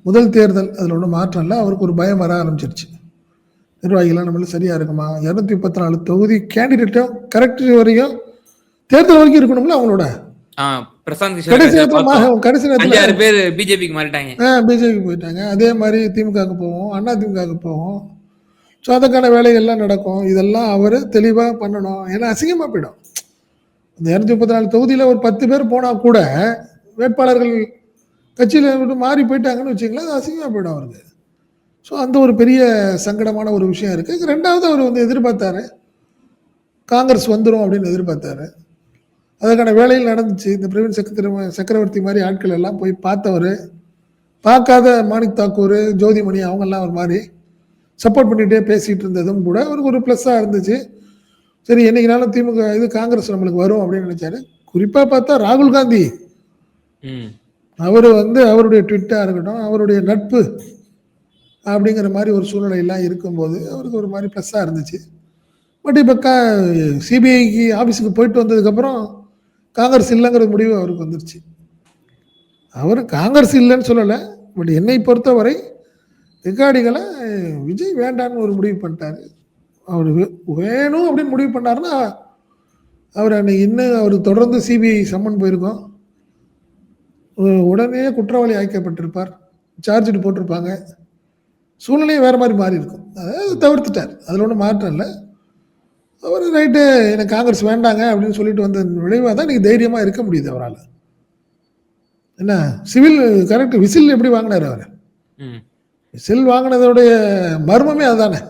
முதல் தேர்தல், அதில் ஒன்றும் மாற்றம் இல்லை. அவருக்கு ஒரு பயம் வர ஆரம்பிச்சிருச்சு. நிர்வாகிகள்லாம் நம்மளும் சரியாக இருக்குமா, 234 தொகுதி கேண்டிடேட்டும் கரெக்ட் வரையும் தேர்தல் வரைக்கும் இருக்கணும்ல அவங்களோட. கடைசி நேரத்தில் பிஜேபிக்கு போயிட்டாங்க. அதே மாதிரி திமுகவுக்கு போவோம், அண்ணா திமுகவுக்கு போவோம். ஸோ அதுக்கான வேலைகள்லாம் நடக்கும். இதெல்லாம் அவர் தெளிவாக பண்ணணும். ஏன்னா அசிங்கமாக போயிடும். இந்த 234 தொகுதியில் ஒரு 10 பேர் போனால் கூட வேட்பாளர்கள் கட்சியில் விட்டு மாறி போயிட்டாங்கன்னு வச்சுங்களேன், அது அசிங்கமாக போயிடும் அவருக்கு. ஸோ அந்த ஒரு பெரிய சங்கடமான ஒரு விஷயம் இருக்குது. ரெண்டாவது, அவர் வந்து எதிர்பார்த்தாரு காங்கிரஸ் வந்துடும் அப்படின்னு எதிர்பார்த்தாரு. அதற்கான வேலையில் நடந்துச்சு. இந்த பிரவீன் சக்கரவர்த்தி மாதிரி ஆட்கள் எல்லாம் போய் பார்த்தவர், பார்க்காத மாணிக் தாக்கூர், ஜோதிமணி அவங்கெல்லாம் ஒரு மாதிரி சப்போர்ட் பண்ணிகிட்டே பேசிகிட்டு இருந்ததும் கூட அவருக்கு ஒரு ப்ளஸ்ஸாக இருந்துச்சு. சரி, என்னைக்குனாலும் திமுக இது காங்கிரஸ் நம்மளுக்கு வரும் அப்படின்னு நினைச்சாரு. குறிப்பாக பார்த்தா ராகுல் காந்தி அவர் வந்து அவருடைய ட்விட்டாக இருக்கட்டும், அவருடைய நட்பு அப்படிங்கிற மாதிரி ஒரு சூழ்நிலையெல்லாம் இருக்கும்போது அவருக்கு ஒரு மாதிரி ப்ளஸ்ஸாக இருந்துச்சு. பட் இப்போ சிபிஐக்கு ஆஃபீஸுக்கு போயிட்டு வந்ததுக்கப்புறம் காங்கிரஸ் இல்லைங்கிற முடிவு அவருக்கு வந்துருச்சு. அவர் காங்கிரஸ் இல்லைன்னு சொல்லலை, பட் என்னை பொறுத்தவரை ரெக்கார்டிகளை விஜய் வேண்டான்னு ஒரு முடிவு பண்ணிட்டாரு. அவர் வேணும் அப்படின்னு முடிவு பண்ணாருன்னா அவர் அன்னைக்கு இன்னும் அவர் தொடர்ந்து சிபிஐ சம்மன் போயிருக்கோம், உடனே குற்றவாளி ஆக்கப்பட்டிருப்பார், சார்ஜ் ஷீட் போட்டிருப்பாங்க, சூழ்நிலையே வேறு மாதிரி மாறி இருக்கும். அதாவது தவிர்த்துட்டார், அதில் ஒன்றும் மாற்றம் இல்லை. அவர் ரைட்டு எனக்கு காங்கிரஸ் வேண்டாங்க அப்படின்னு சொல்லிட்டு வந்த விளைவாக தான் இன்றைக்கி தைரியமாக இருக்க முடியுது அவரால். என்ன சிவில் கரெக்ட் விசில் எப்படி வாங்கினார் அவர்? விசில் வாங்கினதோடைய மர்மமே அதுதானே.